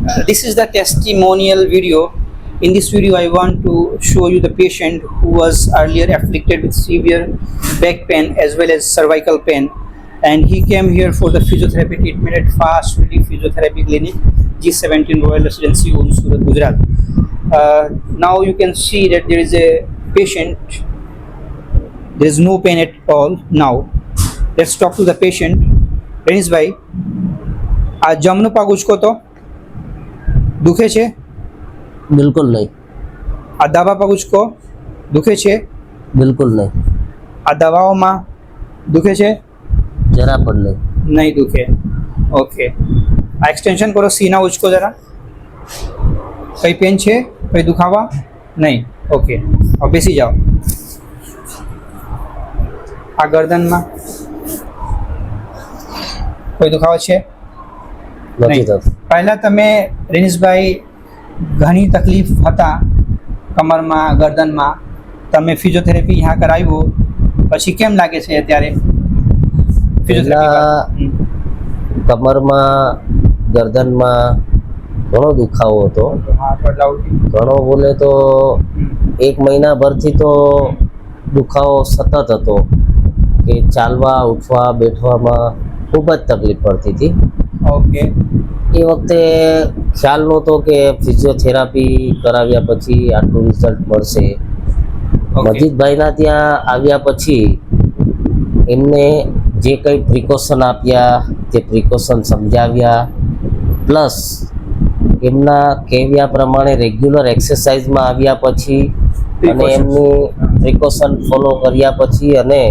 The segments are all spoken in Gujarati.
This is the testimonial video. In this video, I want to show you the patient who was earlier afflicted with severe back pain as well as cervical pain, and he came here for the physiotherapy treatment at Fast Relief Physiotherapy Clinic, G17 Royal Residency, Surat, Gujarat. Now you can see that there is a patient. There is no pain at all now. Let's talk to the patient. Renis bhai, આ જમણું પગ ઉચકો દુખે છે? બિલકુલ નહીં. આ ડાબા પગ ઉચકો દુખે છે? બિલકુલ નહીં. આ દવાઓમાં દુખે છે? જરા પણ નહીં. નહીં દુખે. ઓકે. આ એક્સટેન્શન કરો, સીના ઉચકો જરા. કઈ પેન છે? કઈ દુખાવા? નહીં. ઓકે, હવે બેસી જાઓ. આ ગરદનમાં કોઈ દુખાવો છે? નથી થતું. પહેલાં તમે રેનિશભાઈ ઘણી તકલીફ હતા કમરમાં, ગરદનમાં, તમે ફિઝિયોથેરાપી यहाँ કરાવ્યું, પછી કેમ લાગે છે અત્યારે ફિઝિયોથેરાપી? કમરમાં, ગરદનમાં ઘણો દુખાવો હતો. ઘણો બોલે તો 1 મહિનાભરથી તો દુખાવો સતત હતો કે ચાલવા, ઉઠવા, બેઠવામાં ખૂબ જ તકલીફ પડતી હતી. ઓકે. એ વખતે ખ્યાલ નહોતો કે ફિઝિયોથેરાપી કરાવ્યા પછી આટલું રિઝલ્ટ મળશે. મજીદભાઈના ત્યાં આવ્યા પછી એમને જે કંઈ પ્રિકોશન આપ્યા તે પ્રિકોશન સમજાવ્યા, પ્લસ એમના કહેવ્યા પ્રમાણે રેગ્યુલર એક્સરસાઇઝમાં આવ્યા પછી અને એમની પ્રિકોશન ફોલો કર્યા પછી અને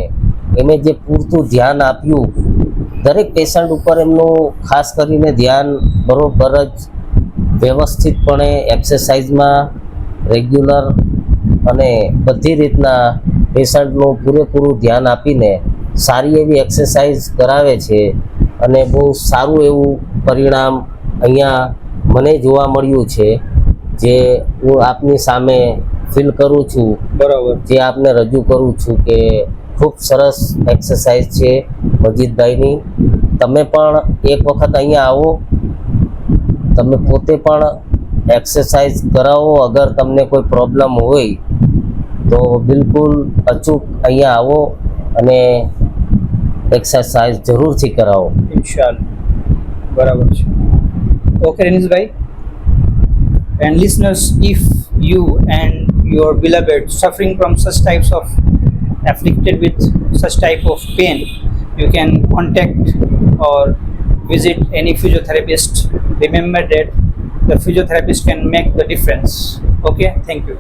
એમે જે પૂરતું ધ્યાન આપ્યું, દરેક પેશન્ટ ઉપર એમનું ખાસ કરીને ધ્યાન બરોબર જ વ્યવસ્થિતપણે એક્સરસાઇઝમાં રેગ્યુલર અને બધી રીતના પેશન્ટનું પૂરેપૂરું ધ્યાન આપીને સારી એવી એક્સરસાઇઝ કરાવે છે અને બહુ સારું એવું પરિણામ અહીંયા મને જોવા મળ્યું છે, જે હું આપની સામે ફીલ કરું છું. બરાબર. જે આપને રજૂ કરું છું કે ખૂબ સરસ એક્સરસાઇઝ છે મજીદભાઈની. તમે પણ એક વખત અહીંયા આવો, તમે પોતે પણ એક્સરસાઇઝ કરાવો. અગર તમને કોઈ પ્રોબ્લેમ હોય તો બિલકુલ અચૂક અહીંયા આવો અને એક્સરસાઇઝ જરૂરથી કરાવો. ઇન્શાલ્લાહ. બરાબર છે. Okay રેનિશભાઈ. And listeners, if you and your beloved suffering from such types of afflicted with such type of pain, you can contact or visit any physiotherapist. Remember that the physiotherapist can make the difference. Okay, thank you.